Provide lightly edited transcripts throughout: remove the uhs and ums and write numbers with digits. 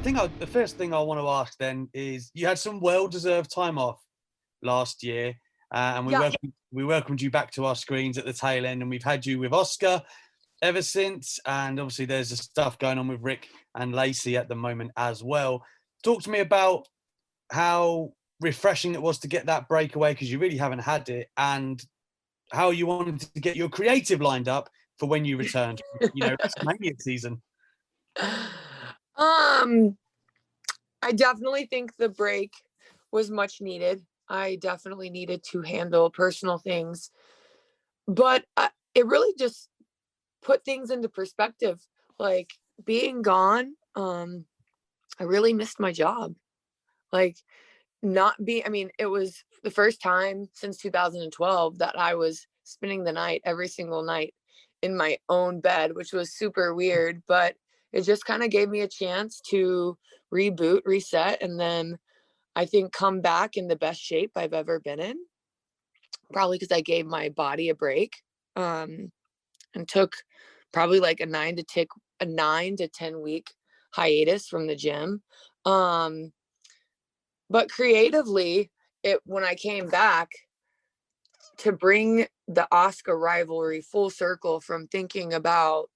think the first thing I want to ask then is you had some well-deserved time off last year, and Yeah. we welcomed you back to our screens at the tail end, and we've had you with ASUKA ever since. And obviously, there's the stuff going on with Rick and Lacey at the moment as well. Talk to me about how refreshing it was to get that breakaway, because you really haven't had it, and how you wanted to get your creative lined up for when you returned, WrestleMania season. I definitely think the break was much needed. I definitely needed to handle personal things, but it really just put things into perspective. Like being gone, I really missed my job. Like it was the first time since 2012 that I was spending the night every single night in my own bed, which was super weird, but it just kind of gave me a chance to reboot, reset, and then I think come back in the best shape I've ever been in. Probably because I gave my body a break, and took probably like a 9 to 10 week hiatus from the gym. But creatively, when I came back, to bring the ASUKA rivalry full circle from thinking about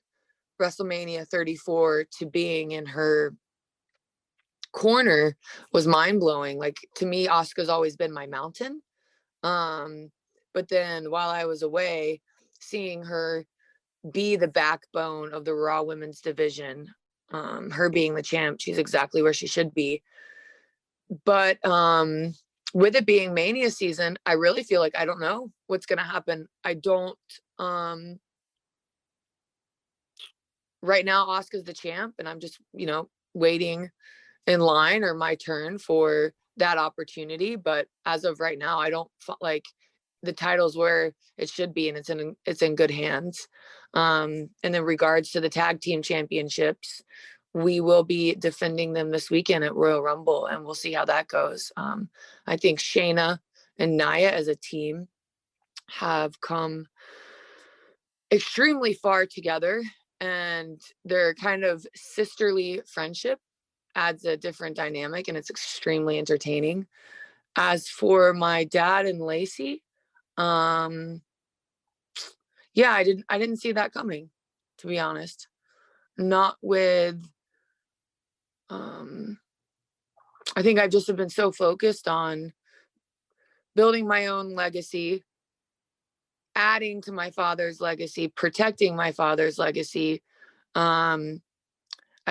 WrestleMania 34 to being in her corner was mind blowing. Like to me, ASUKA's always been my mountain. But then while I was away, seeing her be the backbone of the Raw women's division, her being the champ, she's exactly where she should be. But with it being Mania season, I really feel like I don't know what's going to happen. I don't. Right now, Asuka's the champ, and I'm just, waiting in line or my turn for that opportunity. But as of right now, I don't like the title's where it should be, and it's in good hands. And in regards to the tag team championships, we will be defending them this weekend at Royal Rumble, and we'll see how that goes. I think Shayna and Nia as a team have come extremely far together, and their kind of sisterly friendship adds a different dynamic, and it's extremely entertaining. As for my dad and Lacey, yeah, I didn't see that coming, to be honest. Not with I think I've just been so focused on building my own legacy, adding to my father's legacy, protecting my father's legacy, as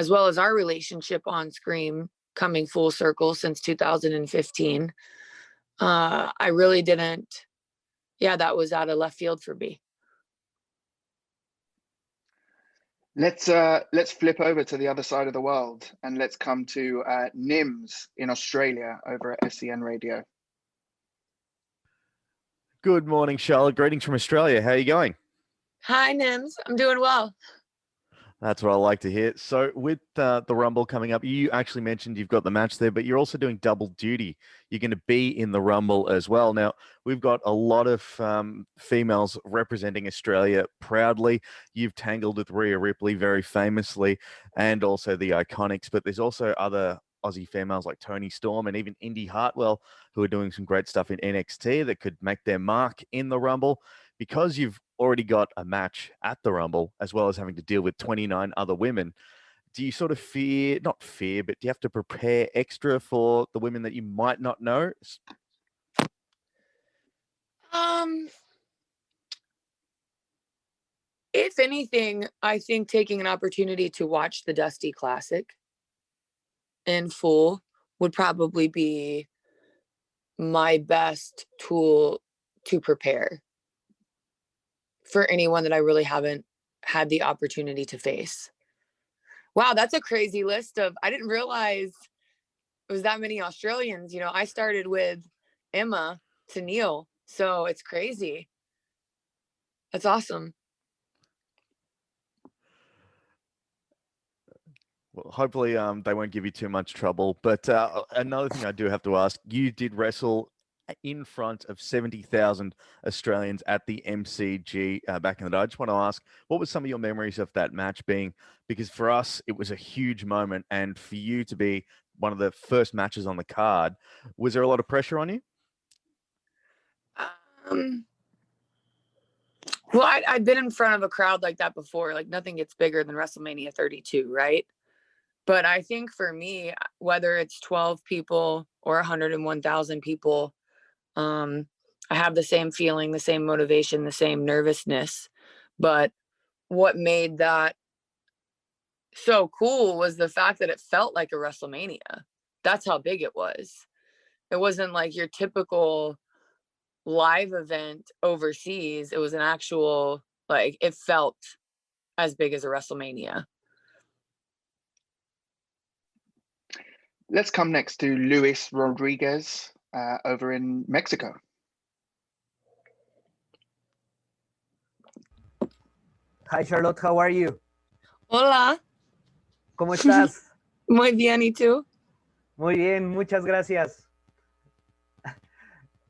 well as our relationship on screen coming full circle since 2015. I really didn't. Yeah, that was out of left field for me. Let's flip over to the other side of the world, and let's come to Nims in Australia over at SEN Radio. Good morning, Charlotte. Greetings from Australia. How are you going? Hi, Nims. I'm doing well. That's what I like to hear. So with the Rumble coming up, you actually mentioned you've got the match there, but you're also doing double duty. You're going to be in the Rumble as well. Now, we've got a lot of females representing Australia proudly. You've tangled with Rhea Ripley very famously, and also the Iconics, but there's also other Aussie females like Toni Storm and even Indy Hartwell who are doing some great stuff in NXT that could make their mark in the Rumble. Because you've already got a match at the Rumble, as well as having to deal with 29 other women, do you sort of not fear, but do you have to prepare extra for the women that you might not know? If anything, I think taking an opportunity to watch the Dusty Classic in full would probably be my best tool to prepare for anyone that I really haven't had the opportunity to face. Wow, that's a crazy list I didn't realize it was that many Australians. I started with Emma to Neil, so it's crazy. That's awesome. Well, hopefully they won't give you too much trouble. But another thing I do have to ask, you did wrestle in front of 70,000 Australians at the MCG back in the day. I just want to ask, what were some of your memories of that match being? Because for us, it was a huge moment, and for you to be one of the first matches on the card, was there a lot of pressure on you? Well, I'd been in front of a crowd like that before. Like, nothing gets bigger than WrestleMania 32, right? But I think for me, whether it's 12 people or 101,000 people, I have the same feeling, the same motivation, the same nervousness. But what made that so cool was the fact that it felt like a WrestleMania. That's how big it was. It wasn't like your typical live event overseas. It was an actual, like, it felt as big as a WrestleMania. Let's come next to Luis Rodriguez over in Mexico. Hi, Charlotte. How are you? Hola. ¿Cómo estás? Muy bien, ¿y tú? Muy bien, muchas gracias.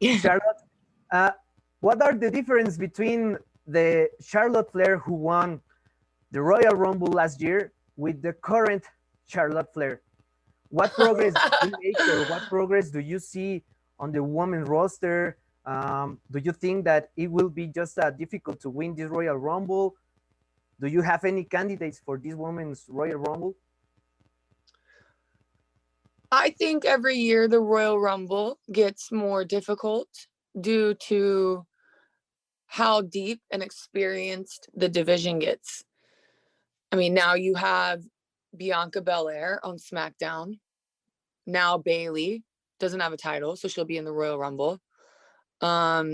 Charlotte, what are the difference between the Charlotte Flair who won the Royal Rumble last year with the current Charlotte Flair? What progress do you make, or what progress do you see on the women's roster? Do you think that it will be just difficult to win this Royal Rumble? Do you have any candidates for this women's Royal Rumble? I think every year the Royal Rumble gets more difficult due to how deep and experienced the division gets. I mean, now you have Bianca Belair on SmackDown. Now Bayley doesn't have a title, so she'll be in the Royal Rumble. Raw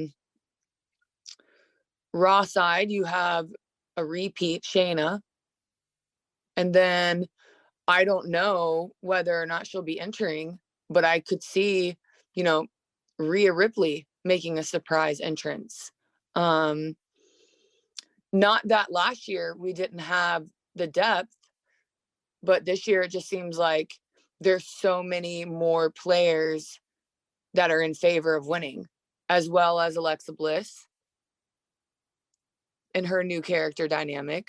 side, you have a repeat, Shayna. And then I don't know whether or not she'll be entering, but I could see, Rhea Ripley making a surprise entrance. Not that last year we didn't have the depth, but this year it just seems like there's so many more players that are in favor of winning, as well as Alexa Bliss and her new character dynamic.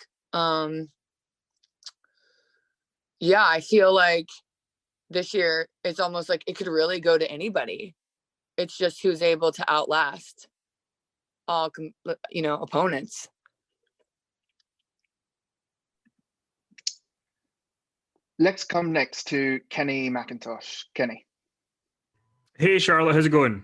Yeah, I feel like this year it's almost like it could really go to anybody. It's just who's able to outlast all, opponents. Let's come next to Kenny McIntosh. Kenny. Hey, Charlotte, how's it going?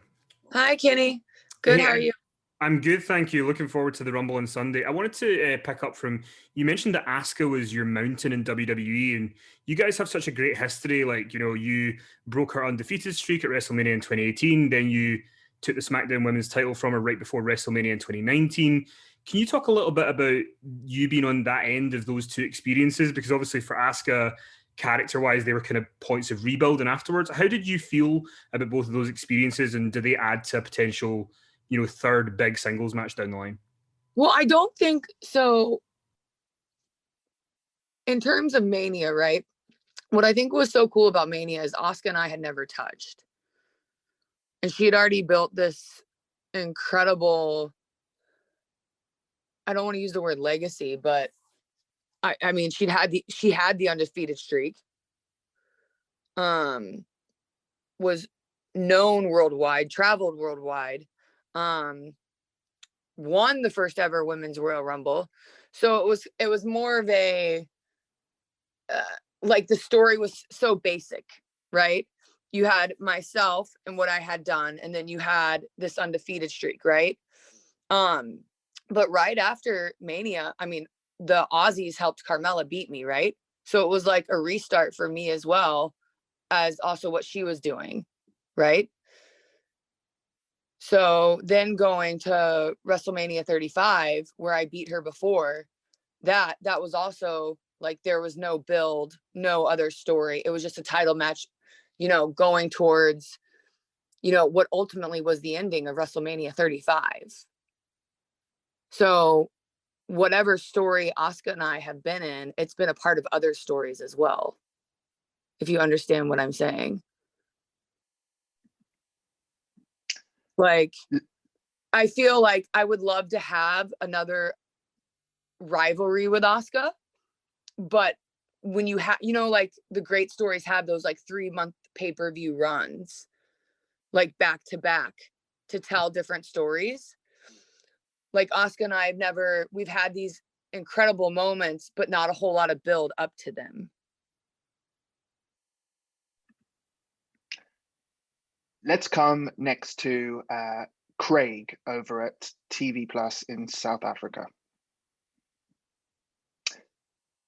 Hi, Kenny. Good. Hey, How are you? I'm good, thank you. Looking forward to the Rumble on Sunday. I wanted to pick up from, you mentioned that ASUKA was your mountain in WWE, and you guys have such a great history. Like, you broke her undefeated streak at WrestleMania in 2018, then you took the SmackDown Women's title from her right before WrestleMania in 2019. Can you talk a little bit about you being on that end of those two experiences? Because obviously for ASUKA, character-wise, they were kind of points of rebuilding afterwards. How did you feel about both of those experiences, and do they add to a potential, third big singles match down the line? Well, I don't think so. In terms of Mania, right? What I think was so cool about Mania is Asuka and I had never touched. And she had already built this incredible, I don't want to use the word legacy, but I mean, she had the undefeated streak. Was known worldwide, traveled worldwide, won the first ever women's Royal Rumble. So it was more of a like, the story was so basic, right? You had myself and what I had done, and then you had this undefeated streak, right? But right after Mania, I mean, the Aussies helped Carmella beat me, right? So it was like a restart for me as well as also what she was doing, right? So then going to WrestleMania 35, where I beat her before, that was also like, there was no build, no other story. It was just a title match, going towards, what ultimately was the ending of WrestleMania 35. So whatever story Asuka and I have been in, it's been a part of other stories as well, if you understand what I'm saying. Like, I feel like I would love to have another rivalry with Asuka, but when you have, you know, like the great stories have those like 3-month pay-per-view runs, like back to back, to tell different stories. Like Asuka and I we've had these incredible moments, but not a whole lot of build up to them. Let's come next to Craig over at TV Plus in South Africa.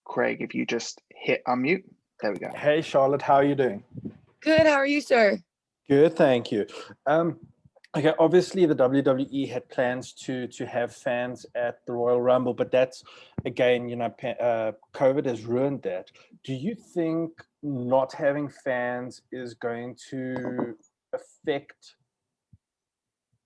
Craig, if you just hit unmute, there we go. Hey, Charlotte, how are you doing? Good. How are you, sir? Good, thank you. Okay, obviously the WWE had plans to have fans at the Royal Rumble, but that's, again, you know, COVID has ruined that. Do you think not having fans is going to affect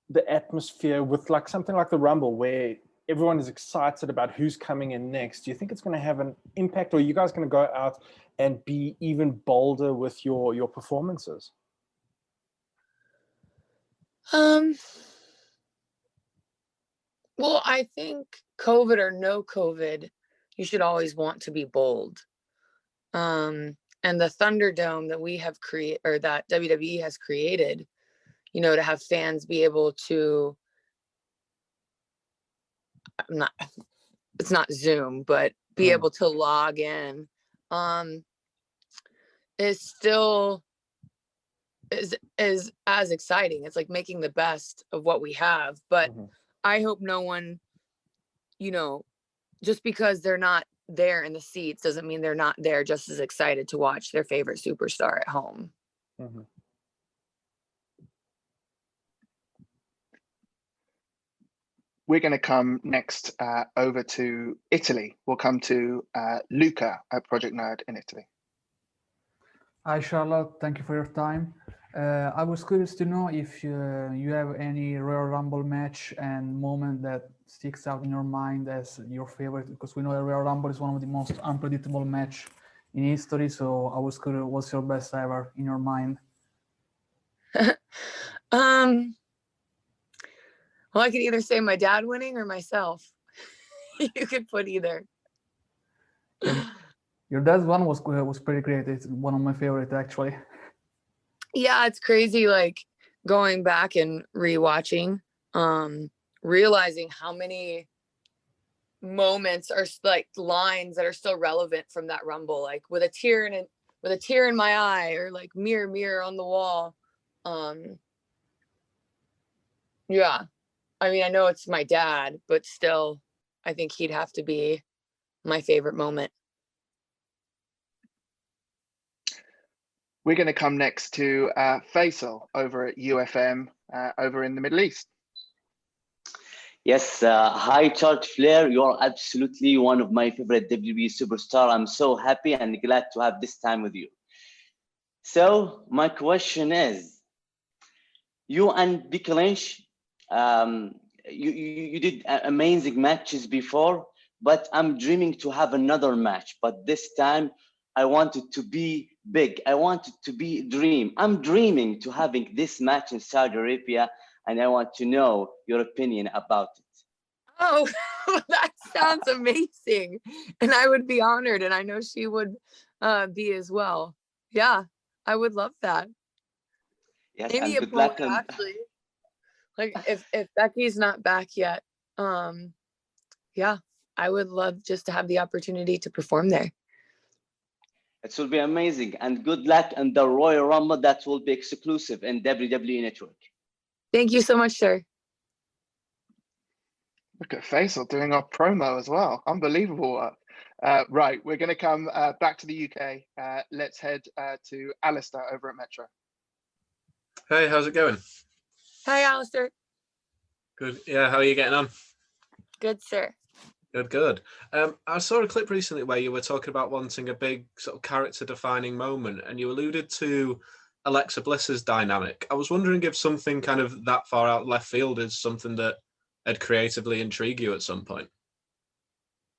the atmosphere with like something like the Rumble, where everyone is excited about who's coming in next? Do you think it's going to have an impact, or are you guys going to go out and be even bolder with your performances? Well, I think COVID or no COVID, you should always want to be bold. And the Thunderdome that we have created, or that WWE has created, you know, to have fans be able to, it's not Zoom, but be able to log in, is still is as exciting. It's like making the best of what we have. But I hope no one, you know, just because they're not there in the seats doesn't mean they're not there just as excited to watch their favorite superstar at home. We're going to come next over to Italy. We'll come to Luca at Project Nerd in Italy. Hi, Charlotte. Thank you for your time. I was curious to know if you have any Royal Rumble match and moment that sticks out in your mind as your favorite, because we know the Royal Rumble is one of the most unpredictable match in history. So I was curious, what's your best ever in your mind? Well, I could either say my dad winning or myself. You could put either. Your dad's one was pretty great. It's one of my favorite, actually. Yeah, it's crazy, like going back and rewatching, realizing how many moments are like lines that are still relevant from that Rumble, like with a tear in my eye, or like mirror, mirror on the wall. Yeah, I mean, I know it's my dad, but still, I think he'd have to be my favorite moment. We're going to come next to Faisal over at UFM over in the Middle East. Yes, hi, Charles Flair. You're absolutely one of my favorite WWE superstar. I'm so happy and glad to have this time with you. So my question is, you and Becky Lynch, you did amazing matches before, but I'm dreaming to have another match. But this time, I want it to be big. I want it to be a dream. I'm dreaming to having this match in Saudi Arabia, and I want to know your opinion about it. Oh, that sounds amazing. And I would be honored, and I know she would be as well. Yeah, I would love that. Yes, Any and good luck. opponent, actually. Like if Becky's not back yet, yeah, I would love just to have the opportunity to perform there. It will be amazing, and good luck in the Royal Rumble that will be exclusive in WWE Network. Thank you so much, sir. Look at Faisal doing our promo as well. Unbelievable. Right, we're going to come back to the UK. Let's head to Alistair over at Metro. Hey, how's it going? Hi, Alistair. Good. Yeah, how are you getting on? Good, sir. Good. I saw a clip recently where you were talking about wanting a big sort of character-defining moment, and you alluded to Alexa Bliss's dynamic. I was wondering if something kind of that far out left field is something that had creatively intrigued you at some point.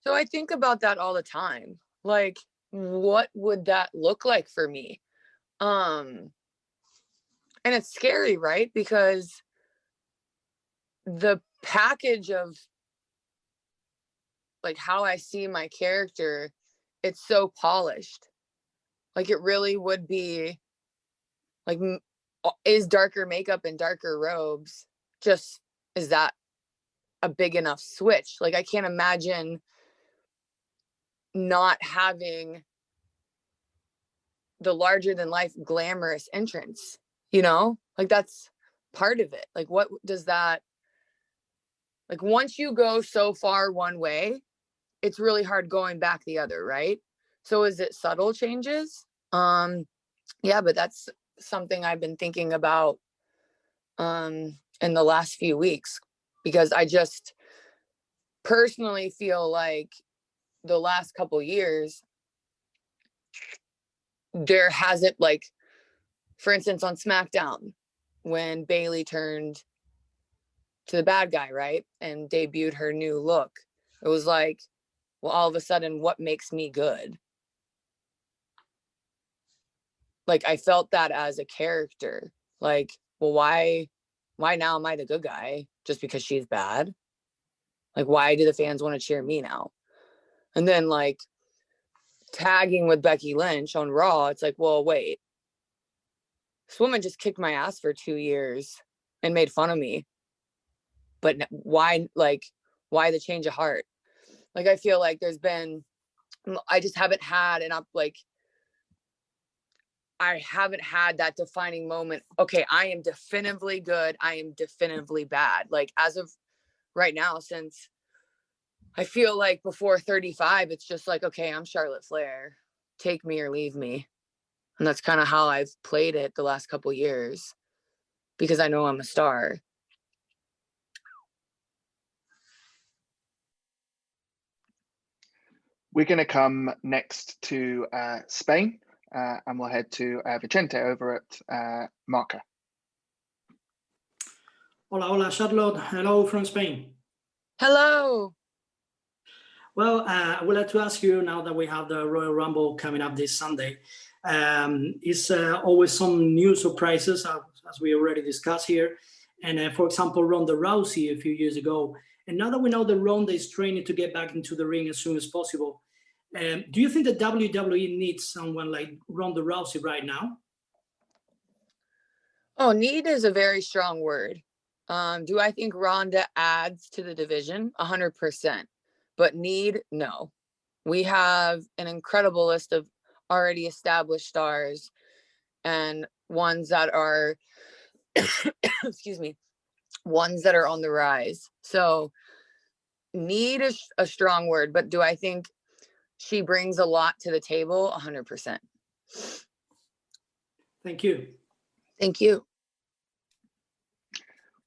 So I think about that all the time. Like, what would that look like for me? And it's scary, right? Because the package of like how I see my character, it's so polished. Like it really would be like, is darker makeup and darker robes just, is that a big enough switch? Like I can't imagine not having the larger than life glamorous entrance, you know, like that's part of it. Like what does that, like once you go so far one way, it's really hard going back the other, right? So is it subtle changes? Yeah, but that's something I've been thinking about in the last few weeks, because I just personally feel like the last couple years there hasn't, like, for instance, on SmackDown, when Bayley turned to the bad guy, right, and debuted her new look, it was like, well, all of a sudden, what makes me good? Like, I felt that as a character. Like, well, why now am I the good guy just because she's bad? Like, why do the fans want to cheer me now? And then, like, tagging with Becky Lynch on Raw, it's like, well, wait, this woman just kicked my ass for 2 years and made fun of me. But why the change of heart? Like, I feel like I just haven't had, and I'm like, I haven't had that defining moment. Okay, I am definitively good. I am definitively bad. Like, as of right now, since I feel like before 35, it's just like, okay, I'm Charlotte Flair. Take me or leave me. And that's kind of how I've played it the last couple years, because I know I'm a star. We're going to come next to Spain, and we'll head to Vicente over at Marca. Hola, hola, Charlotte. Hello from Spain. Hello. Well, I would like to ask you, now that we have the Royal Rumble coming up this Sunday, is always some new surprises, as we already discussed here. And for example, Ronda Rousey a few years ago. And now that we know that Ronda is training to get back into the ring as soon as possible, do you think that WWE needs someone like Ronda Rousey right now? Oh, need is a very strong word. Do I think Ronda adds to the division? 100%. But need, no. We have an incredible list of already established stars and ones that are, excuse me, ones that are on the rise. So need is a strong word, but do I think she brings a lot to the table? 100%. Thank you. Thank you.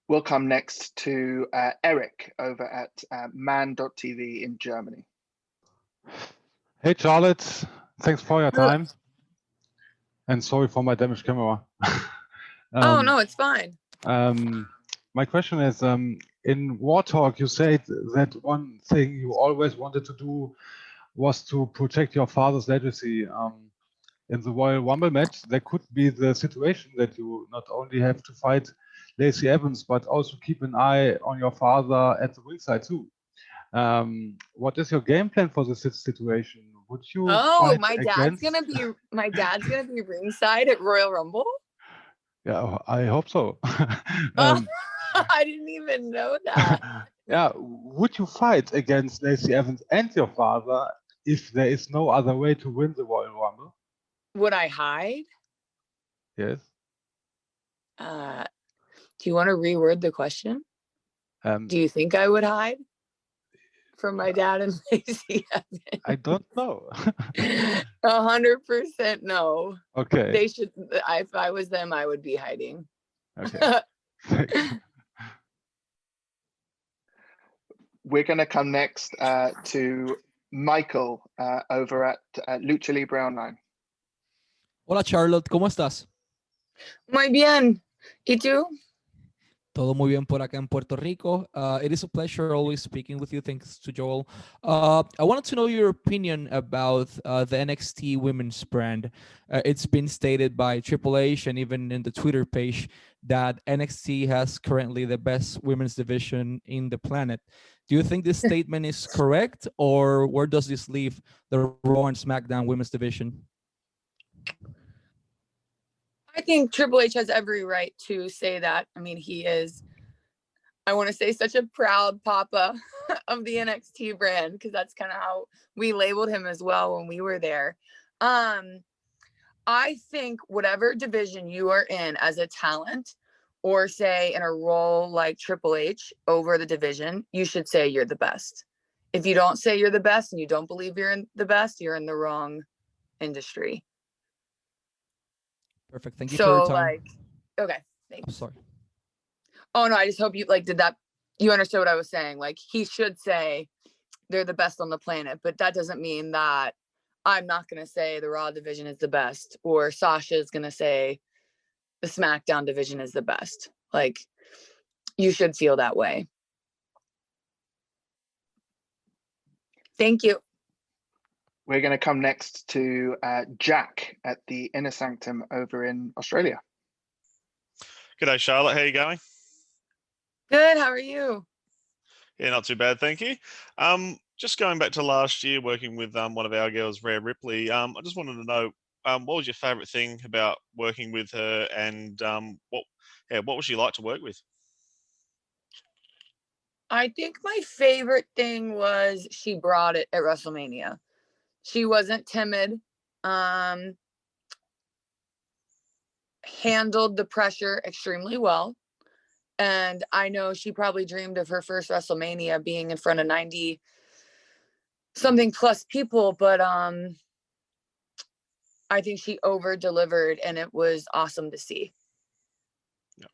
We'll come next to Eric over at man.tv in Germany. Hey, Charlotte. Thanks for your time. And sorry for my damaged camera. Oh, no, it's fine. My question is, in War Talk, you said that one thing you always wanted to do was to protect your father's legacy. In the Royal Rumble match, there could be the situation that you not only have to fight Lacey Evans, but also keep an eye on your father at the ringside too. What is your game plan for this situation? Would you? Oh, my dad's gonna be ringside at Royal Rumble. Yeah, I hope so. I didn't even know that. Yeah, would you fight against Lacey Evans and your father if there is no other way to win the Royal Rumble? Would I hide? Yes. Do you want to reword the question? Do you think I would hide from my dad and Lacey Evans? I don't know. 100% no. Okay. They should. If I was them, I would be hiding. Okay. We're going to come next to Michael over at Lucha Libre Online. Hola, Charlotte. ¿Cómo estás? Muy bien. ¿Y tú? Todo muy bien por acá en Puerto Rico. It is a pleasure always speaking with you. Thanks to Joel. I wanted to know your opinion about the NXT women's brand. It's been stated by Triple H and even in the Twitter page that NXT has currently the best women's division in the planet. Do you think this statement is correct, or where does this leave the Raw and SmackDown women's division? I think Triple H has every right to say that. I mean, he is, I want to say, such a proud papa of the NXT brand, because that's kind of how we labeled him as well when we were there. I think whatever division you are in as a talent, or say in a role like Triple H over the division, you should say you're the best. If you don't say you're the best and you don't believe you're in the best, you're in the wrong industry. Perfect. Thank you for your So time. like, okay, I'm thanks. sorry. Oh no, I just hope you like did that. You understood what I was saying. Like, he should say they're the best on the planet, but that doesn't mean that I'm not going to say the Raw division is the best, or Sasha is going to say the SmackDown division is the best. Like, you should feel that way. Thank you. We're going to come next to Jack at the Inner Sanctum over in Australia. G'day, Charlotte. How you going? Good. How are you? Yeah, not too bad, thank you. Just going back to last year, working with one of our girls, Rhea Ripley. I just wanted to know what was your favourite thing about working with her, and what was she like to work with? I think my favorite thing was she brought it at WrestleMania. She wasn't timid. Handled the pressure extremely well. And I know she probably dreamed of her first WrestleMania being in front of 90 something plus people, but I think she over delivered, and it was awesome to see. Yeah.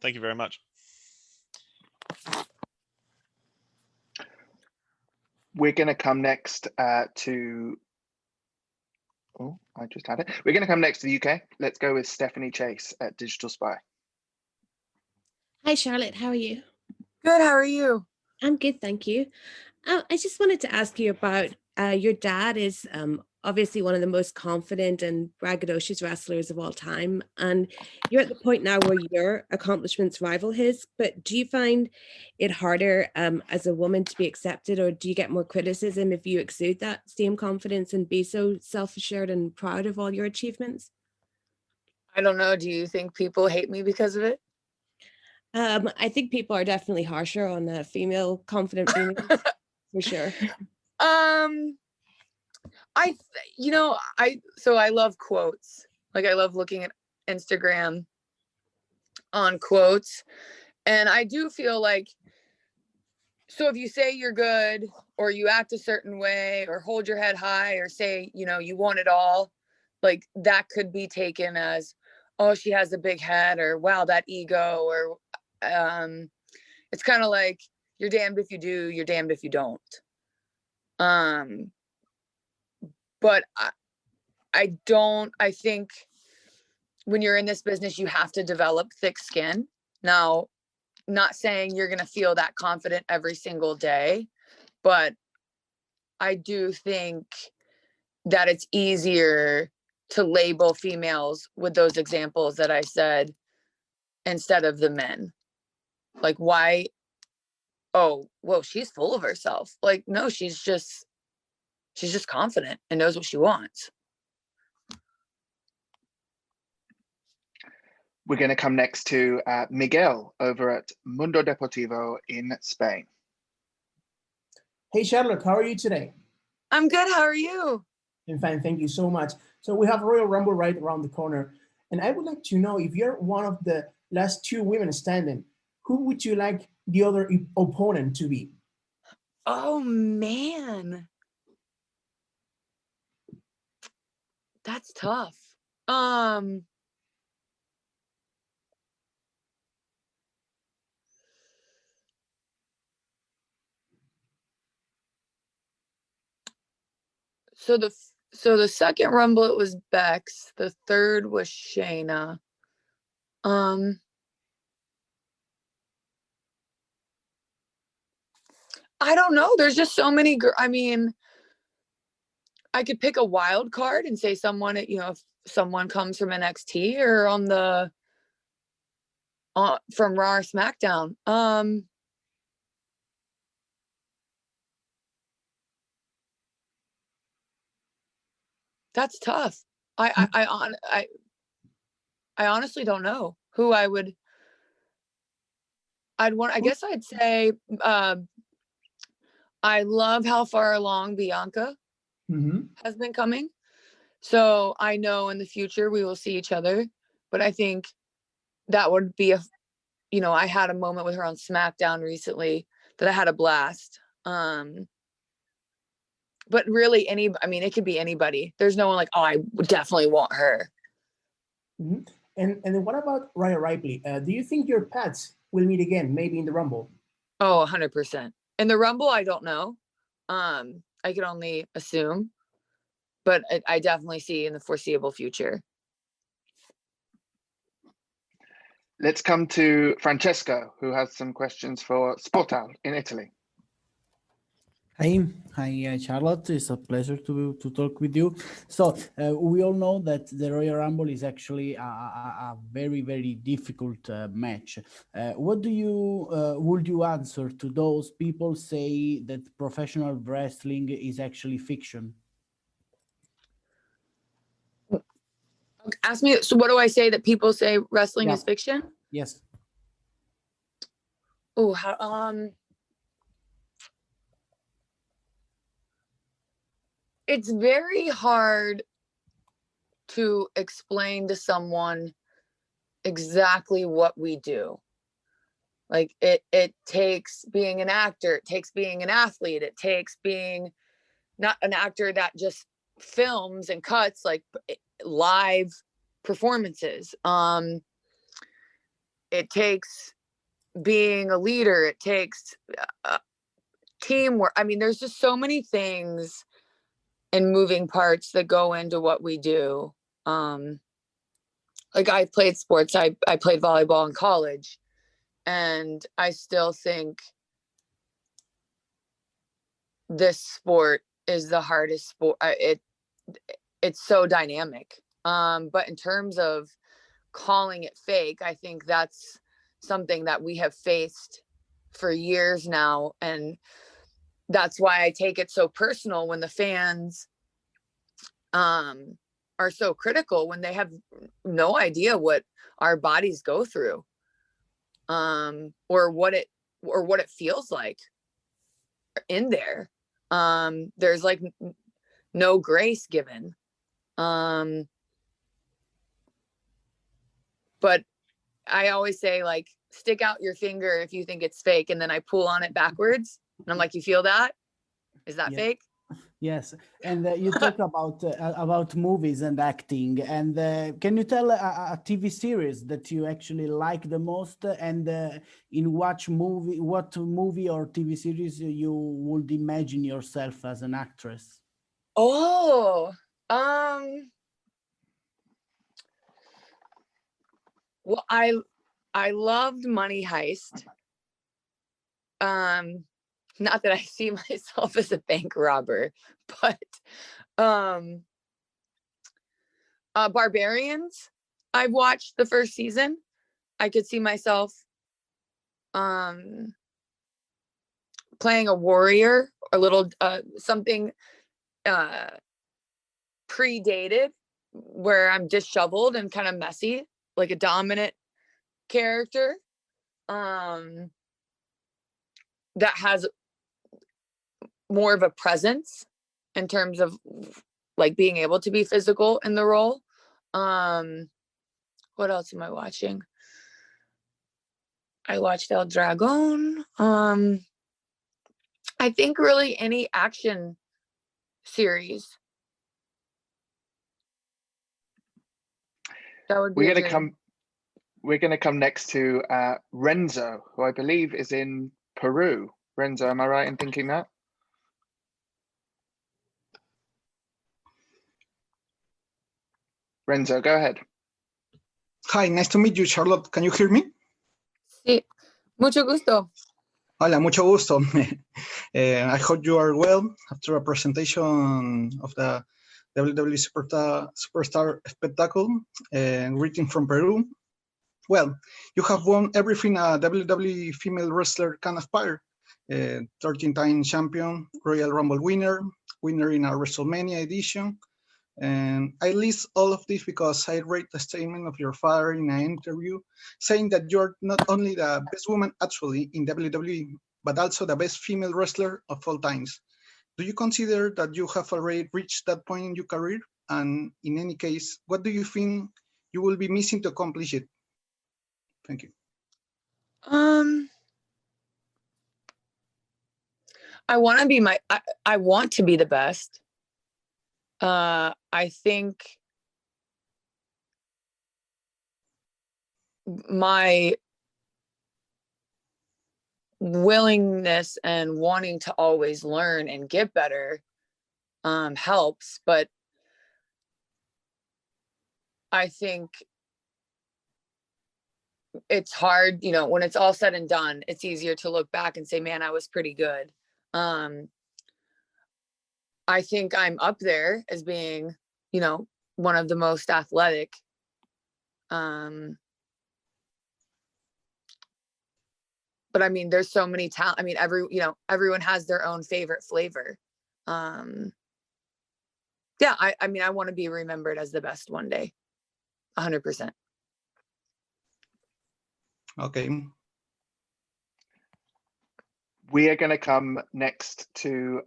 Thank you very much. We're going to come next to. Oh, I just had it. We're going to come next to the UK. Let's go with Stephanie Chase at Digital Spy. Hi, Charlotte. How are you? Good. How are you? I'm good, thank you. I just wanted to ask you about your dad is obviously one of the most confident and braggadocious wrestlers of all time. And you're at the point now where your accomplishments rival his, but do you find it harder as a woman to be accepted, or do you get more criticism if you exude that same confidence and be so self-assured and proud of all your achievements? I don't know. Do you think people hate me because of it? I think people are definitely harsher on confident females, for sure. I love quotes. Like, I love looking at Instagram on quotes, and I do feel like, so if you say you're good, or you act a certain way, or hold your head high, or say, you want it all, like, that could be taken as, oh, she has a big head, or wow, that ego, or it's kind of like, you're damned if you do, you're damned if you don't. But I think when you're in this business, you have to develop thick skin. Now, not saying you're going to feel that confident every single day, but I do think that it's easier to label females with those examples that I said instead of the men. Like, why? Oh, well, she's full of herself. Like, no, she's just confident and knows what she wants. We're going to come next to Miguel over at Mundo Deportivo in Spain. Hey, Charlotte, how are you today? I'm good. How are you? I'm fine. Thank you so much. So we have Royal Rumble right around the corner. And I would like to know, if you're one of the last two women standing, who would you like the other opponent to be? Oh, man. That's tough. So the second Rumble, it was Bex. The third was Shayna. I don't know. There's just so many. I mean, I could pick a wild card and say someone, if someone comes from NXT or on the from Raw or SmackDown. That's tough. I honestly don't know who I'd want. I guess I'd say I love how far along Bianca has been coming. So I know in the future we will see each other, but I think that would be I had a moment with her on SmackDown recently that I had a blast. But really it could be anybody. There's no one like, oh, I would definitely want her. And then what about Rhea Ripley? Do you think your paths will meet again, maybe in the Rumble? Oh, 100%. In the Rumble, I don't know. I can only assume, but I definitely see in the foreseeable future. Let's come to Francesco, who has some questions for Sportal in Italy. Hi, Charlotte. It's a pleasure to talk with you. So we all know that the Royal Rumble is actually a very, very difficult match. What would you answer to those people say that professional wrestling is actually fiction? Ask me. So what do I say that people say wrestling is fiction? Yes. Oh, it's very hard to explain to someone exactly what we do. Like it takes being an actor, it takes being an athlete, it takes being not an actor that just films and cuts, like live performances. It takes being a leader, it takes teamwork. I mean, there's just so many things and moving parts that go into what we do. Like I played sports, I played volleyball in college, and I still think this sport is the hardest sport. It's so dynamic. But in terms of calling it fake, I think that's something that we have faced for years now, and that's why I take it so personal when the fans are so critical, when they have no idea what our bodies go through, or what it feels like in there. There's like no grace given. But I always say, like, stick out your finger if you think it's fake, and then I pull on it backwards, and I'm like, you feel that? Is that fake? Yes, and you talk about movies and acting, and can you tell a TV series that you actually like the most, and in what movie or TV series you would imagine yourself as an actress? Oh, well, I loved Money Heist. Not that I see myself as a bank robber, but Barbarians, I've watched the first season. I could see myself playing a warrior, a little something predated, where I'm disheveled and kind of messy, like a dominant character that has more of a presence in terms of like being able to be physical in the role. What else am I watching? I watched El Dragon. I think really any action series. That would be we're gonna come next to Renzo, who I believe is in Peru. Renzo, am I right in thinking that? Renzo, go ahead. Hi, nice to meet you, Charlotte. Can you hear me? Sí, mucho gusto. Hola, mucho gusto. I hope you are well after a presentation of the WWE Superstar Spectacle. Greeting from Peru. Well, you have won everything a WWE female wrestler can aspire. 13-time champion, Royal Rumble winner, winner in a WrestleMania edition. And I list all of this because I read the statement of your father in an interview saying that you're not only the best woman actually in WWE, but also the best female wrestler of all times. Do you consider that you have already reached that point in your career? And in any case, what do you think you will be missing to accomplish it? Thank you. I want to be I want to be the best. I think my willingness and wanting to always learn and get better helps, but I think it's hard, you know, when it's all said and done, it's easier to look back and say, man, I was pretty good. I think I'm up there as being, you know, one of the most athletic. But I mean, there's so many talent. I mean, everyone has their own favorite flavor. Yeah, I mean, I want to be remembered as the best one day. 100%. Okay. We are going to come next to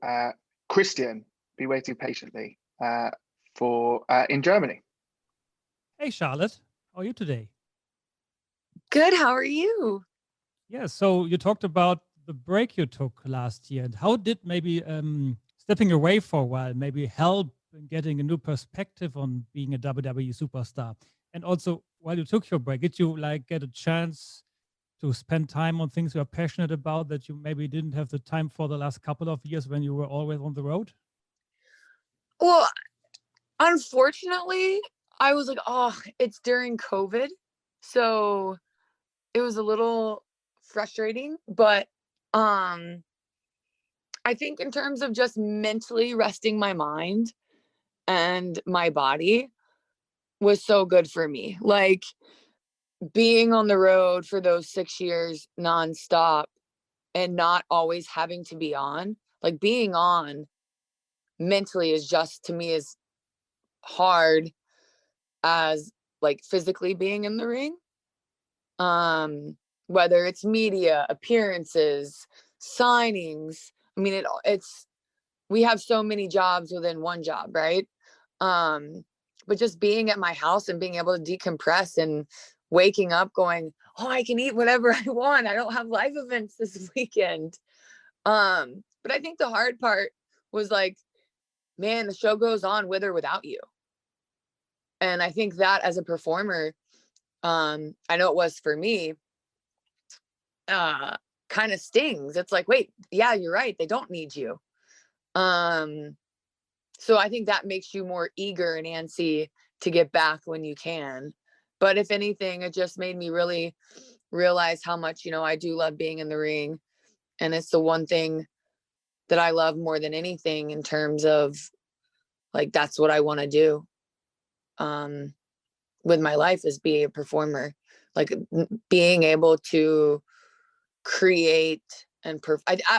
Christian. Be waiting patiently for in Germany. Hey, Charlotte. How are you today? Good. How are you? Yeah. So you talked about the break you took last year, and how did maybe stepping away for a while maybe help in getting a new perspective on being a WWE superstar? And also, while you took your break, did you like get a chance to spend time on things you are passionate about that you maybe didn't have the time for the last couple of years when you were always on the road? Well, unfortunately, I was like, oh, it's during COVID. So it was a little frustrating, but I think in terms of just mentally resting my mind and my body was so good for me. Like being on the road for those 6 years nonstop and not always having to be on, like being on mentally is just, to me, as hard as like physically being in the ring. Whether it's media appearances, signings. I mean, we have so many jobs within one job, right? But just being at my house and being able to decompress and waking up going, oh, I can eat whatever I want. I don't have live events this weekend. But I think the hard part was like, man, the show goes on with or without you. And I think that as a performer, I know it was for me, kind of stings. It's like, wait, yeah, you're right. They don't need you. So I think that makes you more eager and antsy to get back when you can. But if anything, it just made me really realize how much, you know, I do love being in the ring. And it's the one thing that I love more than anything in terms of like, that's what I want to do with my life, is be a performer, like being able to create and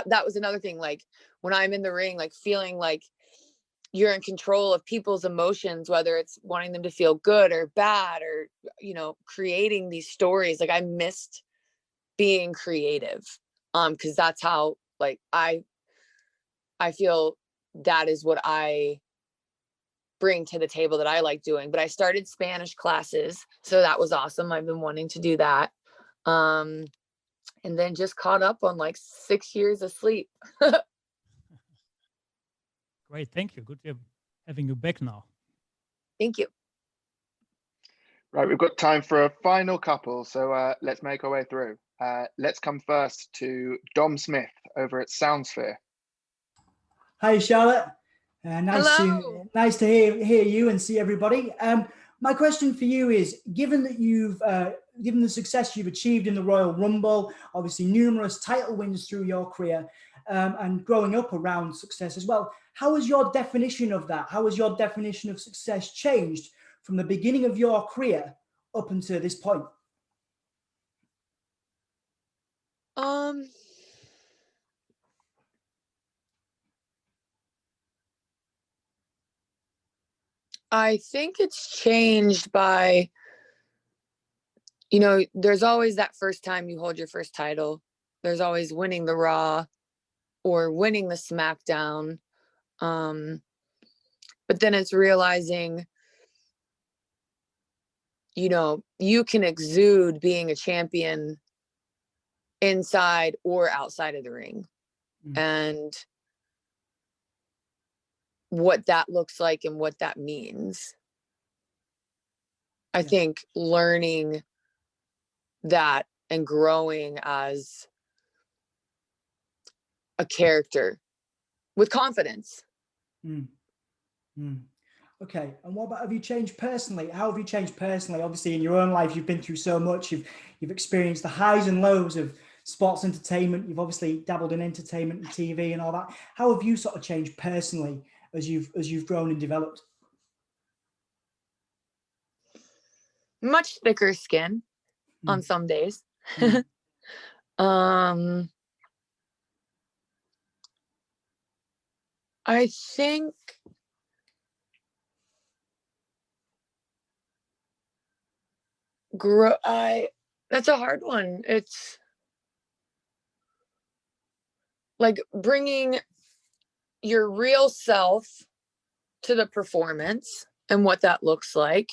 that was another thing. Like when I'm in the ring, like feeling like you're in control of people's emotions, whether it's wanting them to feel good or bad, or, you know, creating these stories. Like I missed being creative. Cause that's how, like, I feel that is what I bring to the table that I like doing. But I started Spanish classes, so that was awesome. I've been wanting to do that. And then just caught up on like 6 years of sleep. Great, thank you. Good having you back now. Thank you. Right, we've got time for a final couple, so let's make our way through. Let's come first to Dom Smith over at Soundsphere. Hi, Charlotte. Nice to hear you and see everybody. My question for you is, given that you've given the success you've achieved in the Royal Rumble, obviously numerous title wins through your career, and growing up around success as well, how has your definition of that, how has your definition of success changed from the beginning of your career up until this point? I think it's changed by, you know, there's always that first time you hold your first title. There's always winning the Raw or winning the SmackDown. But then it's realizing, you know, you can exude being a champion inside or outside of the ring. And what that looks like and what that means. I think learning that and growing as a character with confidence. Okay, and what about, have you changed personally? How have you changed personally? Obviously, in your own life, you've been through so much. You've experienced the highs and lows of sports entertainment. You've obviously dabbled in entertainment and TV and all that. How have you sort of changed personally as you've grown and developed? Much thicker skin on some days. I think that's a hard one. It's like bringing your real self to the performance and what that looks like,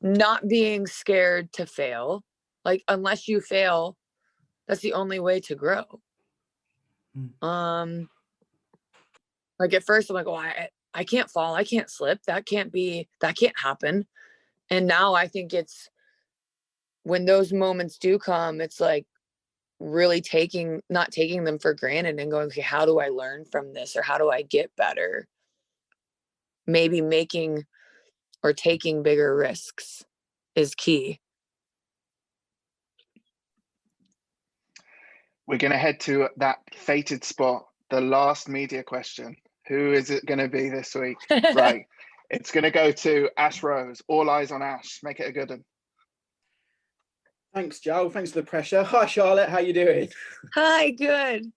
not being scared to fail. Like, unless you fail, that's the only way to grow. Like at first I'm like, oh, I can't fall, I can't slip, that can't happen. And now I think it's, when those moments do come, it's like really not taking them for granted and going, okay, how do I learn from this, or how do I get better? Maybe making or taking bigger risks is key. We're going to head to that fated spot, the last media question. Who is it going to be this week? Right. It's going to go to Ash Rose. All eyes on Ash. Make it a good one. Thanks, Joel. Thanks for the pressure. Hi, Charlotte. How you doing? Hi, good.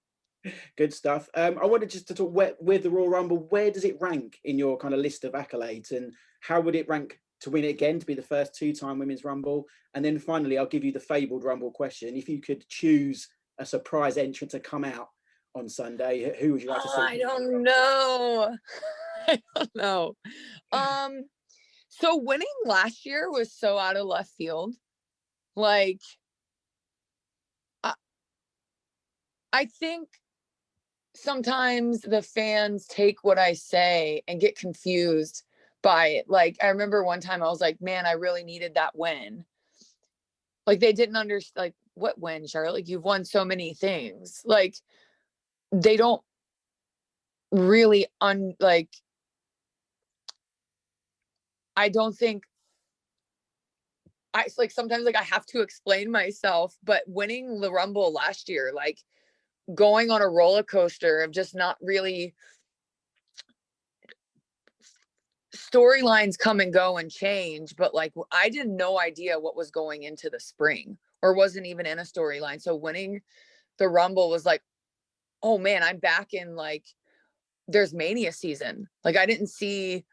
Good stuff. I wanted just to talk with the Royal Rumble. Where does it rank in your kind of list of accolades, and how would it rank to win it again, to be the first two-time Women's Rumble? And then finally, I'll give you the fabled Rumble question. If you could choose a surprise entrant to come out on Sunday, who would you like to see? I don't know. I don't know. So winning last year was so out of left field. Like, I think sometimes the fans take what I say and get confused by it. Like, I remember one time I was like, man, I really needed that win. Like, they didn't understand, like, what win, Charlotte? Like, you've won so many things. Like, they don't really I don't think like sometimes like I have to explain myself, but winning the Rumble last year, like going on a roller coaster of just not really, storylines come and go and change, but like I did no idea what was going into the spring, or wasn't even in a storyline. So winning the Rumble was like, oh man, I'm back in, like, there's Mania season. Like, I didn't see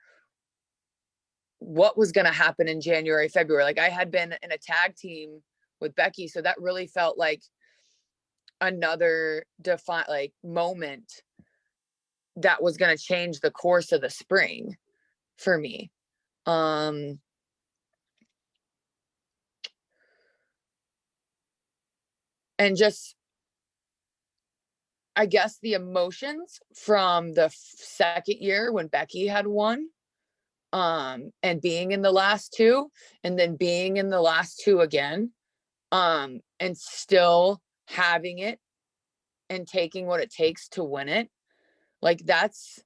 what was going to happen in January, February. Like, I had been in a tag team with Becky, so that really felt like another moment that was going to change the course of the spring for me. And just, I guess, the emotions from the second year when Becky had won, and being in the last two, and then being in the last two again, and still having it and taking what it takes to win it. Like, that's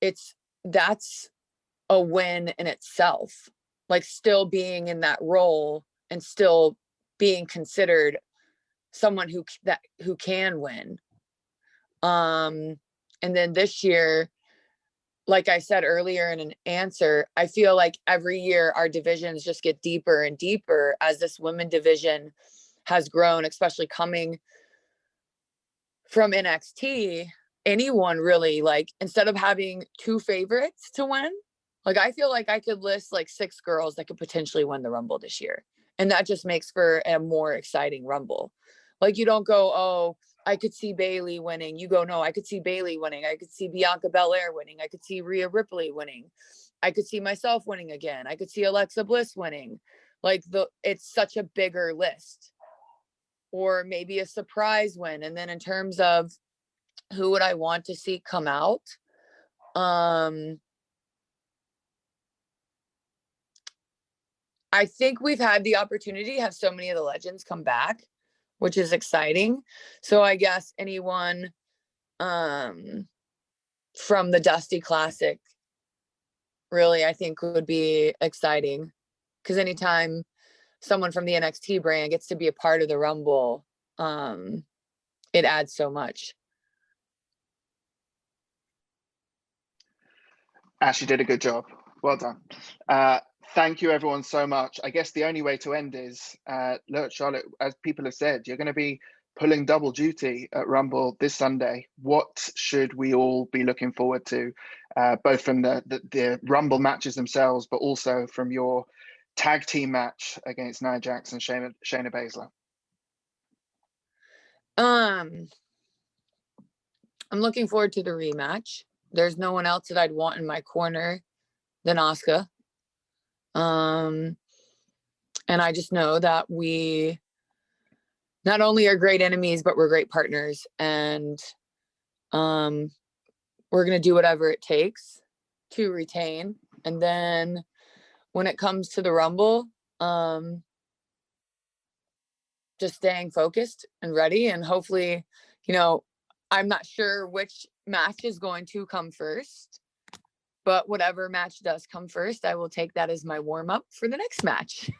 a win in itself. Like, still being in that role and still being considered someone who can win. And then this year, like I said earlier in an answer, I feel like every year our divisions just get deeper and deeper as this women division has grown, especially coming from NXT. Anyone really, like, instead of having 2 favorites to win, like, I feel like I could list like 6 girls that could potentially win the Rumble this year. And that just makes for a more exciting Rumble. Like, you don't go, oh, I could see Bayley winning. You go, no, I could see Bayley winning. I could see Bianca Belair winning. I could see Rhea Ripley winning. I could see myself winning again. I could see Alexa Bliss winning. Like, it's such a bigger list. Or maybe a surprise win. And then in terms of who would I want to see come out? I think we've had the opportunity to have so many of the legends come back, which is exciting. So I guess anyone from the Dusty Classic really, I think, would be exciting, because anytime someone from the NXT brand gets to be a part of the Rumble, it adds so much. Ash, you did a good job. Well done. Thank you, everyone, so much. I guess the only way to end is, look, Charlotte, as people have said, you're going to be pulling double duty at Rumble this Sunday. What should we all be looking forward to, both from the Rumble matches themselves, but also from your tag team match against Nia Jax and Shayna Baszler? I'm looking forward to the rematch. There's no one else that I'd want in my corner than ASUKA. And I just know that we not only are great enemies, but we're great partners. And we're going to do whatever it takes to retain. And then when it comes to the Rumble, just staying focused and ready. And hopefully, I'm not sure which match is going to come first, but whatever match does come first, I will take that as my warm up for the next match.